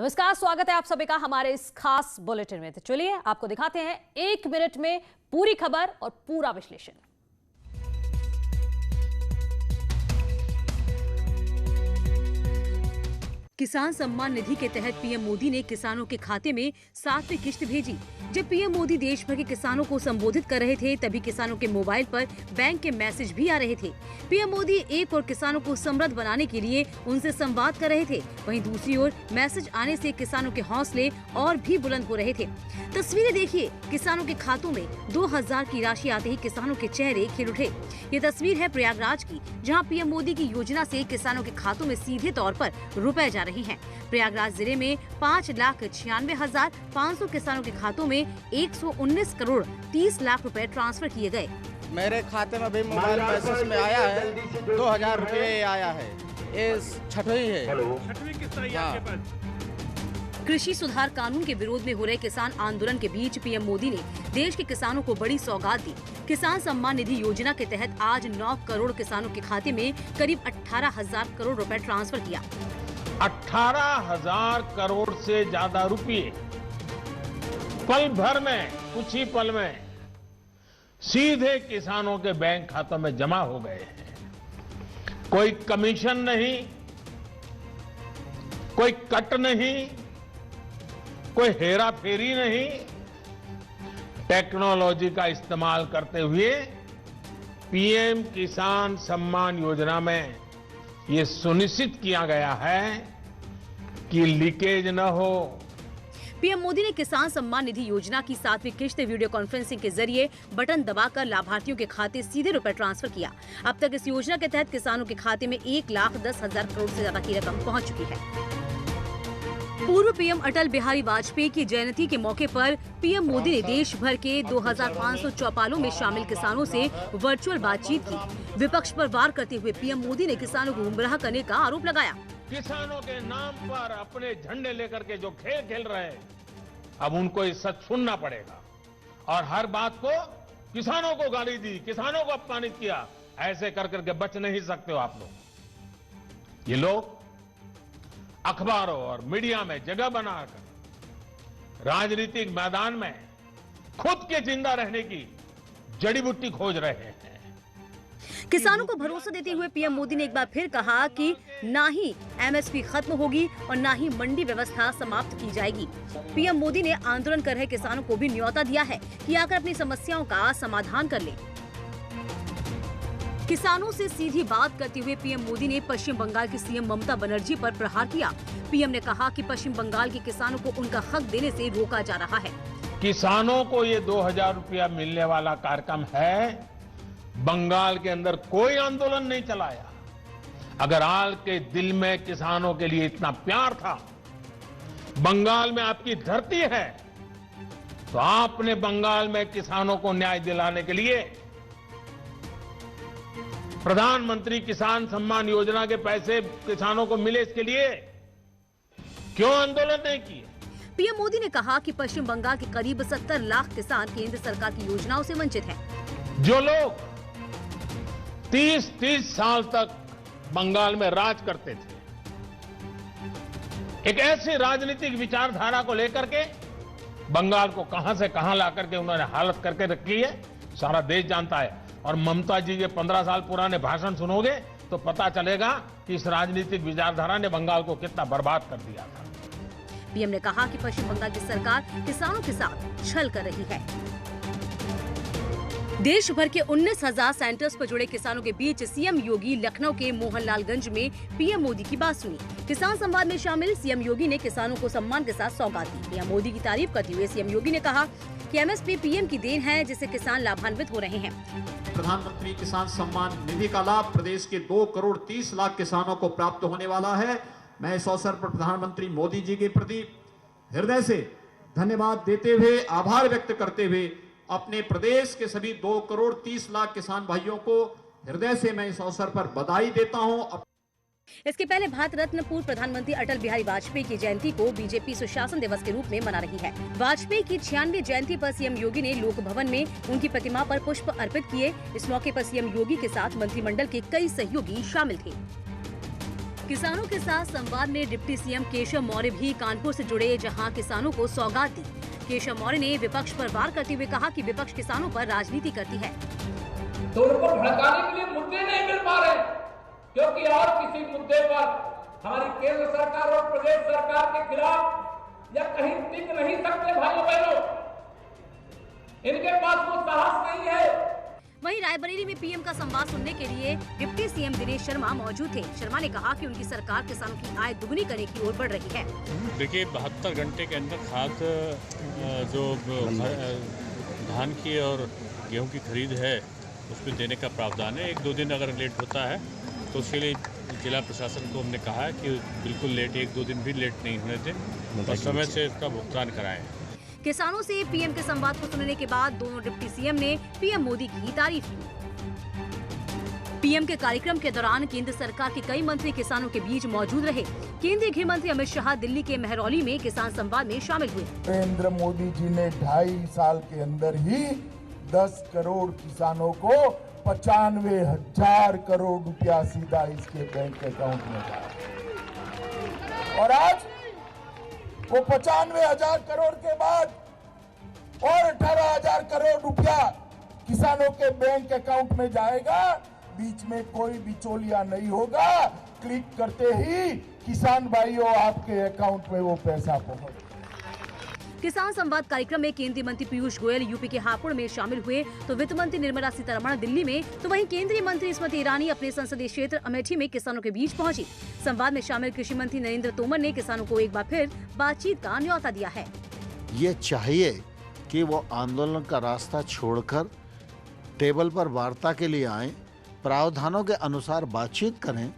नमस्कार, स्वागत है आप सभी का हमारे इस खास बुलेटिन में। तो चलिए आपको दिखाते हैं 1 मिनट में पूरी खबर और पूरा विश्लेषण। किसान सम्मान निधि के तहत पीएम मोदी ने किसानों के खाते में 7वीं किश्त भेजी। जब पीएम मोदी देश भर के किसानों को संबोधित कर रहे थे, तभी किसानों के मोबाइल पर बैंक के मैसेज भी आ रहे थे। पीएम मोदी एक और किसानों को समृद्ध बनाने के लिए उनसे संवाद कर रहे थे, वहीं दूसरी ओर मैसेज आने से किसानों के हौसले और भी बुलंद हो रहे थे। तस्वीरें देखिए, किसानों के खातों में 2000 की राशि आते ही किसानों के चेहरे खिल उठे। ये तस्वीर है प्रयागराज की, जहाँ पीएम मोदी की योजना से किसानों के खातों में सीधे तौर पर रुपए जा रही हैं। प्रयागराज जिले में 5,96,500 किसानों के खातों में 119 करोड़ 30 लाख रुपए ट्रांसफर किए गए। मेरे खाते में भी मोबाइल मैसेज में आया है 2000 रुपये आया है। ये छठवीं है। छठवीं किस्त आई है आपके पास। कृषि सुधार कानून के विरोध में हो रहे किसान आंदोलन के बीच पीएम मोदी ने देश के किसानों को बड़ी सौगात दी। किसान सम्मान निधि योजना के तहत आज 9 करोड़ किसानों के खाते में करीब 18,000 करोड़ रुपए ट्रांसफर किया। 18,000 करोड़ से ज्यादा रुपये पल भर में, कुछ ही पल में सीधे किसानों के बैंक खातों में जमा हो गए हैं। कोई कमीशन नहीं, कोई कट नहीं, कोई हेरा फेरी नहीं। टेक्नोलॉजी का इस्तेमाल करते हुए पीएम किसान सम्मान योजना में ये सुनिश्चित किया गया है कि लीकेज न हो। पीएम मोदी ने किसान सम्मान निधि योजना की 7वीं किश्त वीडियो कॉन्फ्रेंसिंग के जरिए बटन दबाकर लाभार्थियों के खाते सीधे रुपए ट्रांसफर किया। अब तक इस योजना के तहत किसानों के खाते में 1,10,000 करोड़ से ज्यादा की रकम पहुंच चुकी है। पूर्व पीएम अटल बिहारी वाजपेयी की जयंती के मौके पर पीएम मोदी ने देश भर के 2,500 चौपालों में शामिल किसानों से वर्चुअल बातचीत की। विपक्ष पर वार करते हुए पीएम मोदी ने किसानों को गुमराह करने का आरोप लगाया। किसानों के नाम पर अपने झंडे लेकर के जो खेल खेल रहे हैं, अब उनको ये सच सुनना पड़ेगा। और हर बात को किसानों को गाली दी, किसानों को अपमानित किया, ऐसे कर करके बच नहीं सकते हो आप लोग। ये लोग अखबारों और मीडिया में जगह बनाकर राजनीतिक मैदान में खुद के जिंदा रहने की जड़ी बूटी खोज रहे हैं। किसानों को भरोसा देते हुए पीएम मोदी ने एक बार फिर कहा कि ना ही एमएसपी खत्म होगी और ना ही मंडी व्यवस्था समाप्त की जाएगी। पीएम मोदी ने आंदोलन कर रहे किसानों को भी न्योता दिया है कि आकर अपनी समस्याओं का समाधान कर लें। किसानों से सीधी बात करते हुए पीएम मोदी ने पश्चिम बंगाल की सीएम ममता बनर्जी पर प्रहार किया। पीएम ने कहा कि पश्चिम बंगाल के किसानों को उनका हक देने से रोका जा रहा है। किसानों को ये 2,000 रुपया मिलने वाला कार्यक्रम है। बंगाल के अंदर कोई आंदोलन नहीं चलाया। अगर आल के दिल में किसानों के लिए इतना प्यार था, बंगाल में आपकी धरती है, तो आपने बंगाल में किसानों को न्याय दिलाने के लिए प्रधानमंत्री किसान सम्मान योजना के पैसे किसानों को मिले, इसके लिए क्यों आंदोलन नहीं किए? पीएम मोदी ने कहा कि पश्चिम बंगाल के करीब 70 लाख किसान केंद्र सरकार की योजनाओं से वंचित हैं। जो लोग 30 साल तक बंगाल में राज करते थे, एक ऐसी राजनीतिक विचारधारा को लेकर के बंगाल को कहां से कहां ला करके उन्होंने हालत करके रखी है, सारा देश जानता है। और ममता जी के 15 साल पुराने भाषण सुनोगे तो पता चलेगा कि इस राजनीतिक विचारधारा ने बंगाल को कितना बर्बाद कर दिया था। पीएम ने कहा कि पश्चिम बंगाल की सरकार किसानों के साथ छल कर रही है। देश भर के 19,000 सेंटर्स पर जुड़े किसानों के बीच सीएम योगी लखनऊ के मोहनलालगंज में पीएम मोदी की बात सुनी। किसान संवाद में शामिल सीएम योगी ने किसानों को सम्मान के साथ सौगात दी। पीएम मोदी की तारीफ करते हुए सीएम योगी ने कहा कि एमएसपी पीएम की देन है, जिससे किसान लाभान्वित हो रहे हैं। प्रधानमंत्री किसान सम्मान निधि का लाभ प्रदेश के 2 करोड़ 30 लाख किसानों को प्राप्त होने वाला है। मैं इस अवसर पर प्रधानमंत्री मोदी जी के प्रति हृदय से धन्यवाद देते हुए, आभार व्यक्त करते हुए अपने प्रदेश के सभी 2 करोड़ 30 लाख किसान भाइयों को हृदय से मैं इस अवसर पर बधाई देता हूं। इसके पहले भारत रत्न पूर्व प्रधानमंत्री अटल बिहारी वाजपेयी की जयंती को बीजेपी सुशासन दिवस के रूप में मना रही है। वाजपेयी की 96वीं जयंती पर सीएम योगी ने लोक भवन में उनकी प्रतिमा पर पुष्प अर्पित किए। इस मौके पर सीएम योगी के साथ मंत्रिमंडल के कई सहयोगी शामिल थे। किसानों के साथ संवाद में डिप्टी सीएम केशव मौर्य भी कानपुर से जुड़े, जहां किसानों को सौगात दी। केशव मौर्य ने विपक्ष पर वार करते हुए कहा कि विपक्ष किसानों पर राजनीति करती है। तो उनको भड़काने के लिए मुद्दे नहीं मिल पा रहे, क्योंकि और किसी मुद्दे पर हमारी केंद्र सरकार और प्रदेश सरकार के खिलाफ या कहीं टिक नहीं सकते। भाइयों बहनों, इनके पास वो साहस नहीं है। वहीं रायबरेली में पीएम का संवाद सुनने के लिए डिप्टी सीएम दिनेश शर्मा मौजूद थे। शर्मा ने कहा कि उनकी सरकार किसानों की आय दुगनी करने की ओर बढ़ रही है। देखिए, 72 घंटे के अंदर खाद जो धान की और गेहूं की खरीद है उसमें देने का प्रावधान है। 1-2 दिन अगर लेट होता है तो उसके लिए जिला प्रशासन को हमने कहा है कि बिल्कुल लेट 1-2 दिन भी लेट नहीं होने दें और समय से इसका भुगतान कराएं। किसानों से पीएम के संवाद को सुनने के बाद दोनों डिप्टी सीएम ने पीएम मोदी की तारीफ की। पीएम के कार्यक्रम के दौरान केंद्र सरकार के कई मंत्री किसानों के बीच मौजूद रहे। केंद्रीय गृह मंत्री अमित शाह दिल्ली के महरौली में किसान संवाद में शामिल हुए। नरेंद्र मोदी जी ने 2.5 साल के अंदर ही 10 करोड़ किसानों को 95,000 करोड़ रुपया सीधा इसके बैंक अकाउंट में डाला और आज वो 95,000 करोड़ के बाद और 18,000 करोड़ रुपया किसानों के बैंक अकाउंट में जाएगा। बीच में कोई बिचौलिया नहीं होगा। क्लिक करते ही किसान भाइयों आपके अकाउंट में वो पैसा पहुंच। किसान संवाद कार्यक्रम में केंद्रीय मंत्री पीयूष गोयल यूपी के हापुड़ में शामिल हुए तो वित्त मंत्री निर्मला सीतारमण दिल्ली में, तो वहीं केंद्रीय मंत्री स्मृति ईरानी अपने संसदीय क्षेत्र अमेठी में किसानों के बीच पहुंची। संवाद में शामिल कृषि मंत्री नरेंद्र तोमर ने किसानों को एक बार फिर बातचीत का न्योता दिया है। ये चाहिए कि वो आंदोलन का रास्ता छोड़कर टेबल पर वार्ता के लिए आए, प्रावधानों के अनुसार बातचीत करें।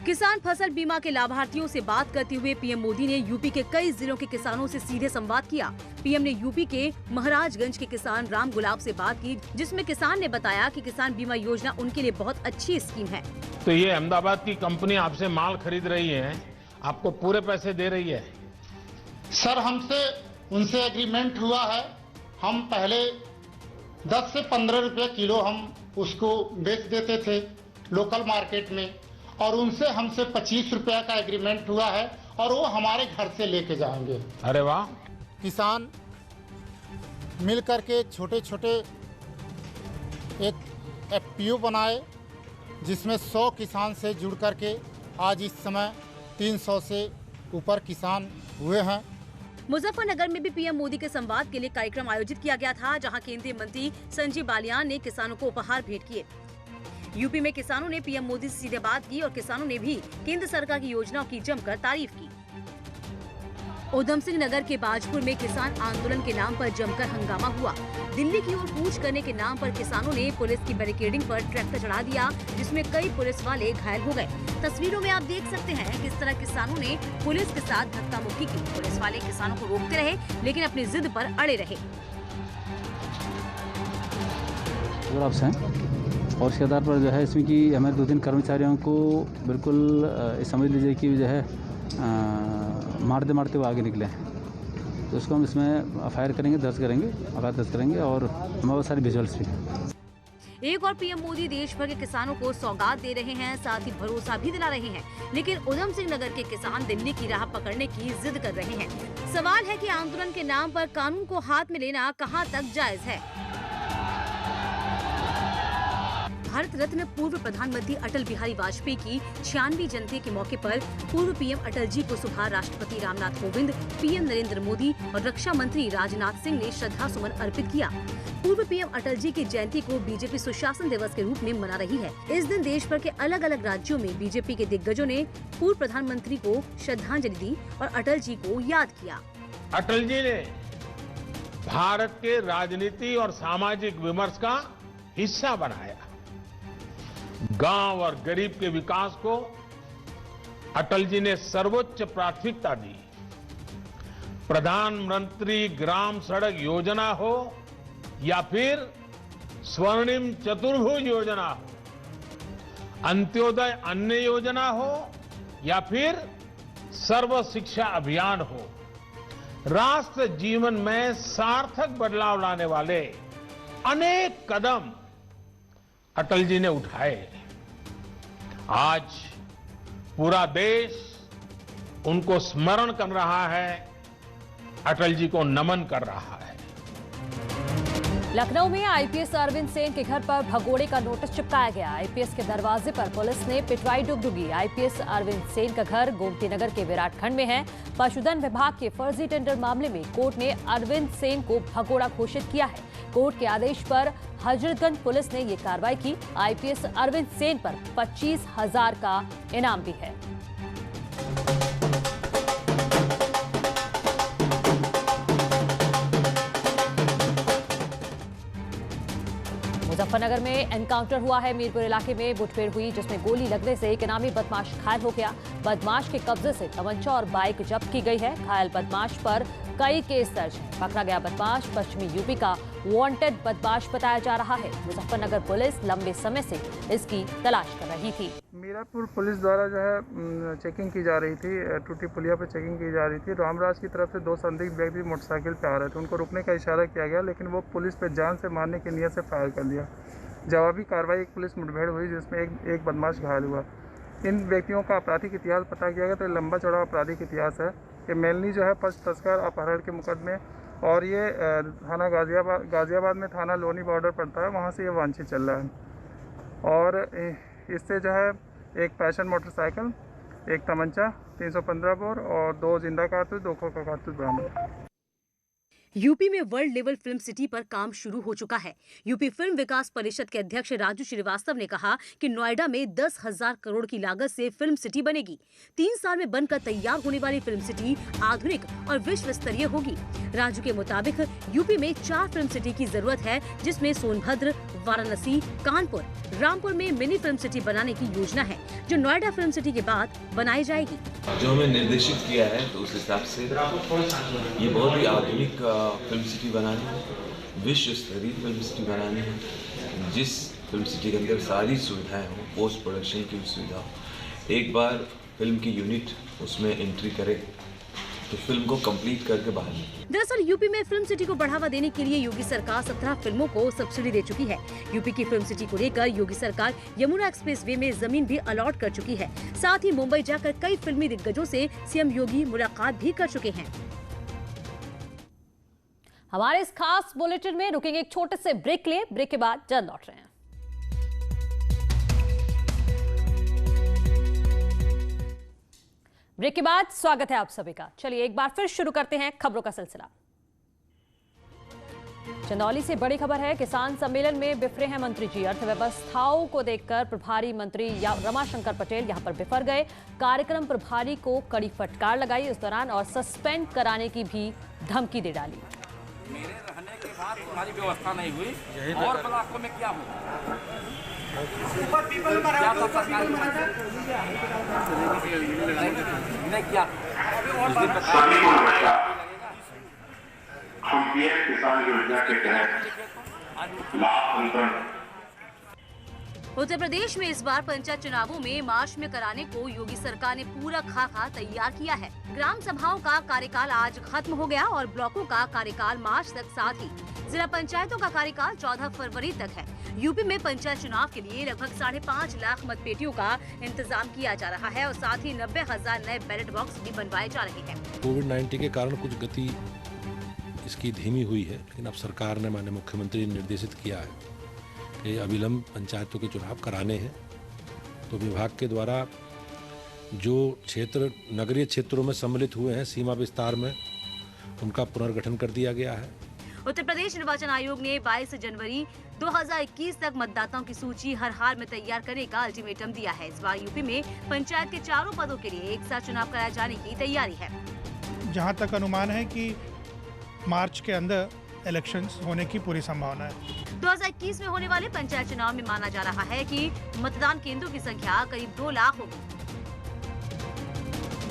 किसान फसल बीमा के लाभार्थियों से बात करते हुए पीएम मोदी ने यूपी के कई जिलों के किसानों से सीधे संवाद किया। पीएम ने यूपी के महाराजगंज के किसान राम गुलाब से बात की, जिसमें किसान ने बताया कि किसान बीमा योजना उनके लिए बहुत अच्छी स्कीम है। तो ये अहमदाबाद की कंपनी आपसे माल खरीद रही है, आपको पूरे पैसे दे रही है? सर, हमसे उनसे एग्रीमेंट हुआ है। हम पहले 10 से 15 रुपए किलो हम उसको बेच देते थे लोकल मार्केट में, और उनसे हमसे 25 रुपया का एग्रीमेंट हुआ है और वो हमारे घर से लेके जाएंगे। अरे वाह! किसान मिल करके छोटे छोटे एक एफपीओ बनाए, जिसमें 100 किसान से जुड़ करके आज इस समय 300 से ऊपर किसान हुए हैं। मुजफ्फरनगर में भी पीएम मोदी के संवाद के लिए कार्यक्रम आयोजित किया गया था, जहां केंद्रीय मंत्री संजीव बालियान ने किसानों को उपहार भेंट किए। यूपी में किसानों ने पीएम मोदी से सीधे बात की और किसानों ने भी केंद्र सरकार की योजनाओं की जमकर तारीफ की। उधम सिंह नगर के बाजपुर में किसान आंदोलन के नाम पर जमकर हंगामा हुआ। दिल्ली की ओर कूच करने के नाम पर किसानों ने पुलिस की बैरिकेडिंग पर ट्रैक्टर चढ़ा दिया, जिसमें कई पुलिस वाले घायल हो गए। तस्वीरों में आप देख सकते हैं किस तरह किसानों ने पुलिस के साथ धक्का मुक्की की। पुलिस वाले किसानों को रोकते रहे, लेकिन अपनी जिद पर अड़े रहे। और इसके आधार पर जो है इसमें कि हमारे 2-3 कर्मचारियों को बिल्कुल समझ लीजिए कि जो है मारते मारते वो आगे निकले हैं। तो उसको हम इसमें एफआईआर करेंगे, दर्ज करेंगे, आवाज दर्ज करेंगे और हमारे बहुत सारे विजुअल्स भी। एक और पीएम मोदी देश भर के किसानों को सौगात दे रहे हैं, साथ ही भरोसा भी दिला रहे हैं, लेकिन उधम सिंह नगर के किसान दिल्ली की राह पकड़ने की जिद कर रहे हैं। सवाल है कि आंदोलन के नाम पर कानून को हाथ में लेना कहां तक जायज है। भारत रत्न पूर्व प्रधानमंत्री अटल बिहारी वाजपेयी की 96वीं जयंती के मौके पर पूर्व पीएम अटल जी को सुबह राष्ट्रपति रामनाथ कोविंद, पीएम नरेंद्र मोदी और रक्षा मंत्री राजनाथ सिंह ने श्रद्धा सुमन अर्पित किया। पूर्व पीएम अटल जी की जयंती को बीजेपी सुशासन दिवस के रूप में मना रही है। इस दिन देश भर के अलग अलग राज्यों में बीजेपी के दिग्गजों ने पूर्व प्रधानमंत्री को श्रद्धांजलि दी और अटल जी को याद किया। अटल जी ने भारत के राजनीति और सामाजिक विमर्श का हिस्सा बनाया। गांव और गरीब के विकास को अटल जी ने सर्वोच्च प्राथमिकता दी। प्रधानमंत्री ग्राम सड़क योजना हो या फिर स्वर्णिम चतुर्भुज योजना हो, अंत्योदय अन्न योजना हो या फिर सर्व शिक्षा अभियान हो, राष्ट्र जीवन में सार्थक बदलाव लाने वाले अनेक कदम अटल जी ने उठाए। आज पूरा देश उनको स्मरण कर रहा है, अटल जी को नमन कर रहा है। लखनऊ में आईपीएस अरविंद सेन के घर पर भगोड़े का नोटिस चिपकाया गया। आईपीएस के दरवाजे पर पुलिस ने पिटवाई डुगडुगी। आईपीएस अरविंद सेन का घर गोमती नगर के विराटखंड में है। पशुधन विभाग के फर्जी टेंडर मामले में कोर्ट ने अरविंद सेन को भगोड़ा घोषित किया है। कोर्ट के आदेश पर हजरतगंज पुलिस ने ये कार्रवाई की। आईपीएस अरविंद सेन पर 25,000 का इनाम भी है। मुजफ्फरनगर में एनकाउंटर हुआ है। मीरपुर इलाके में मुठभेड़ हुई, जिसमें गोली लगने से एक इनामी बदमाश घायल हो गया। बदमाश के कब्जे से तमंचा और बाइक जब्त की गई है। घायल बदमाश पर कई केस दर्ज है। पकड़ा गया बदमाश पश्चिमी यूपी का वांटेड बदमाश बताया जा रहा है। मुजफ्फरनगर पुलिस लंबे समय से इसकी तलाश कर रही थी। मीरापुर पुलिस द्वारा जो है चेकिंग की जा रही थी, टूटी पुलिया पर चेकिंग की जा रही थी। रामराज की तरफ से 2 संदिग्ध व्यक्ति मोटरसाइकिल पे आ रहे थे। उनको रुकने का इशारा किया गया, लेकिन वो पुलिस पे जान से मारने की नीयत से फायर कर दिया। जवाबी कार्रवाई एक पुलिस मुठभेड़ हुई, जिसमें एक बदमाश घायल हुआ। इन व्यक्तियों का आपराधिक इतिहास पता किया गया तो लंबा चौड़ा आपराधिक इतिहास है। ये मेलनी जो है पशु तस्कर अपहरण के मुकदमे, और ये थाना गाजियाबाद में थाना लोनी बॉर्डर पड़ता है, वहाँ से ये वांछित चल रहा है। और इससे जो है एक पैशन मोटरसाइकिल, एक तमंचा 315 बोर और 2 जिंदा कारतूस, 2 खोखा कारतूस बरामद। यूपी में वर्ल्ड लेवल फिल्म सिटी पर काम शुरू हो चुका है। यूपी फिल्म विकास परिषद के अध्यक्ष राजू श्रीवास्तव ने कहा कि नोएडा में 10,000 करोड़ की लागत से फिल्म सिटी बनेगी। 3 साल में बनकर तैयार होने वाली फिल्म सिटी आधुनिक और विश्व स्तरीय होगी। राजू के मुताबिक यूपी में 4 फिल्म सिटी की जरूरत है, जिसमें सोनभद्र, वाराणसी, कानपुर, रामपुर में मिनी फिल्म सिटी बनाने की योजना है, जो नोएडा फिल्म सिटी के बाद बनाई जाएगी। जो हमें निर्देशित किया है तो उस हिसाब से ये बहुत ही आधुनिक फिल्म सिटी बनानी है, विश्व स्तरीय फिल्म सिटी बनानी है, जिस फिल्म सिटी के अंदर सारी सुविधाएं हो, पोस्ट प्रोडक्शन की सुविधा हो। एक बार फिल्म की यूनिट उसमें एंट्री करे तो फिल्म को कंप्लीट करके बाहर निकले। दरअसल यूपी में फिल्म सिटी को बढ़ावा देने के लिए योगी सरकार 17 फिल्मों को सब्सिडी दे चुकी है। यूपी की फिल्म सिटी को लेकर योगी सरकार यमुना एक्सप्रेसवे में जमीन भी अलॉट कर चुकी है। साथ ही मुंबई जाकर कई फिल्मी दिग्गजों से सीएम योगी मुलाकात भी कर चुके हैं। हमारे इस खास बुलेटिन में रुकेंगे एक छोटे से ब्रेक लिए। ब्रेक के बाद जल्द लौट रहे हैं। ब्रेक के बाद स्वागत है आप सभी का। चलिए एक बार फिर शुरू करते हैं खबरों का सिलसिला। चंदौली से बड़ी खबर है, किसान सम्मेलन में बिफरे हैं मंत्री जी। अर्थव्यवस्थाओं को देखकर प्रभारी मंत्री रमाशंकर पटेल यहां पर बिफर गए। कार्यक्रम प्रभारी को कड़ी फटकार लगाई इस दौरान और सस्पेंड कराने की भी धमकी दे डाली। मेरे रहने के बाद तुम्हारी व्यवस्था नहीं हुई और ब्लॉकों में क्या हुआ? क्या तो सरकार नहीं किया। हम पीएम किसान योजना के तहत लाभ। उत्तर प्रदेश में इस बार पंचायत चुनावों में मार्च में कराने को योगी सरकार ने पूरा खाका तैयार किया है। ग्राम सभाओं का कार्यकाल आज खत्म हो गया और ब्लॉकों का कार्यकाल मार्च तक, साथ ही जिला पंचायतों का कार्यकाल 14 फरवरी तक है। यूपी में पंचायत चुनाव के लिए लगभग 5.5 लाख मतपेटियों का इंतजाम किया जा रहा है और साथ ही 90,000 नए बैलेट बॉक्स भी बनवाए जा रहे हैं। कोविड-19 के कारण कुछ गति इसकी धीमी हुई है, लेकिन अब सरकार ने माननीय मुख्यमंत्री ने निर्देशित किया है कि अविलंब पंचायतों के चुनाव कराने हैं। तो विभाग के द्वारा जो क्षेत्र नगरीय क्षेत्रों में सम्मिलित हुए हैं सीमा विस्तार में, उनका पुनर्गठन कर दिया गया है। उत्तर प्रदेश निर्वाचन आयोग ने 22 जनवरी 2021 तक मतदाताओं की सूची हर हाल में तैयार करने का अल्टीमेटम दिया है। इस बार यूपी में पंचायत के 4 पदों के लिए एक साथ चुनाव कराए जाने की तैयारी है। जहां तक अनुमान है कि मार्च के अंदर इलेक्शंस होने की पूरी संभावना है। 2021 में होने वाले पंचायत चुनाव में माना जा रहा है कि मतदान केंद्रों की संख्या करीब 2 लाख होगी।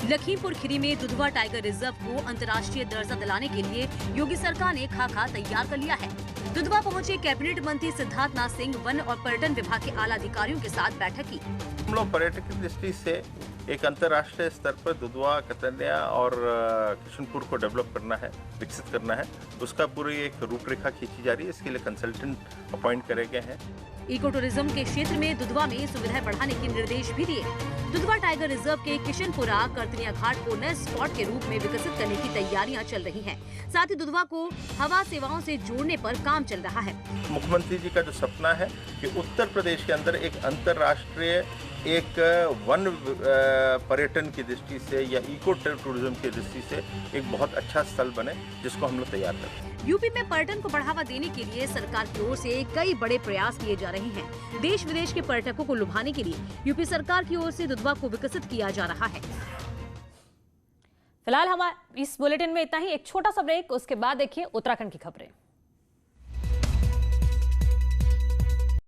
लखीमपुर खीरी में दुधवा टाइगर रिजर्व को अंतर्राष्ट्रीय दर्जा दिलाने के लिए योगी सरकार ने खाका तैयार कर लिया है। दुधवा पहुंचे कैबिनेट मंत्री सिद्धार्थ नाथ सिंह वन और पर्यटन विभाग के आला अधिकारियों के साथ बैठक की। हम लोग पर्यटन की दृष्टि से एक अंतर्राष्ट्रीय स्तर पर दुधवा, कतन्या और किशनपुर को डेवलप करना है, विकसित करना है। उसका पूरी एक रूपरेखा खींची जा रही है। इसके लिए कंसल्टेंट अपॉइंट करे गए हैं। इको टूरिज्म के क्षेत्र में दुधवा में सुविधाएं बढ़ाने के निर्देश भी दिए। दुधवा टाइगर रिजर्व के किशनपुरा कर्तनिया घाट को नए स्पॉट के रूप में विकसित करने की तैयारियां चल रही हैं। साथ ही दुधवा को हवा सेवाओं से जोड़ने पर काम चल रहा है। मुख्यमंत्री जी का जो सपना है कि उत्तर प्रदेश के अंदर एक अंतर्राष्ट्रीय एक वन पर्यटन की दृष्टि से या इको टूरिज्म की दृष्टि से एक बहुत अच्छा स्थल बने, जिसको हम लोग तैयार करते हैं। यूपी में पर्यटन को बढ़ावा देने के लिए सरकार की ओर से कई बड़े प्रयास किए जा रहे हैं। देश विदेश के पर्यटकों को लुभाने के लिए यूपी सरकार की ओर से दुधवा को विकसित किया जा रहा है। फिलहाल हमारे इस बुलेटिन में इतना ही। एक छोटा सा ब्रेक, उसके बाद देखिए उत्तराखंड की खबरें।